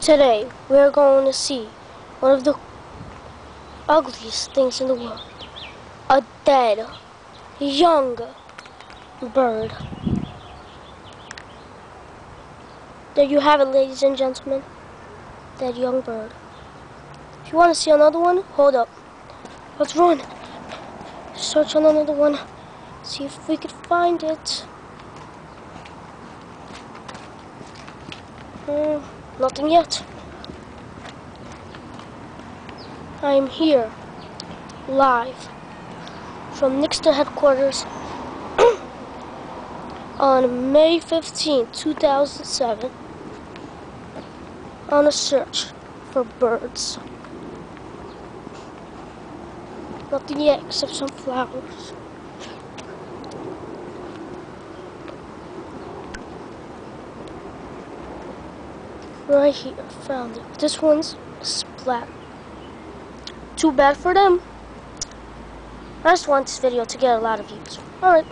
Today, we're going to see one of the ugliest things in the world. A dead, young bird. There you have it, ladies and gentlemen. Dead young bird. If you want to see another one, hold up. Let's run. Search on another one. See if we could find it. Nothing yet. I'm here, live, from Nixter headquarters on May 15, 2007, on a search for birds. Nothing yet except some flowers. Right here, found it. This one's splat. Too bad for them. I just want this video to get a lot of views. Alright.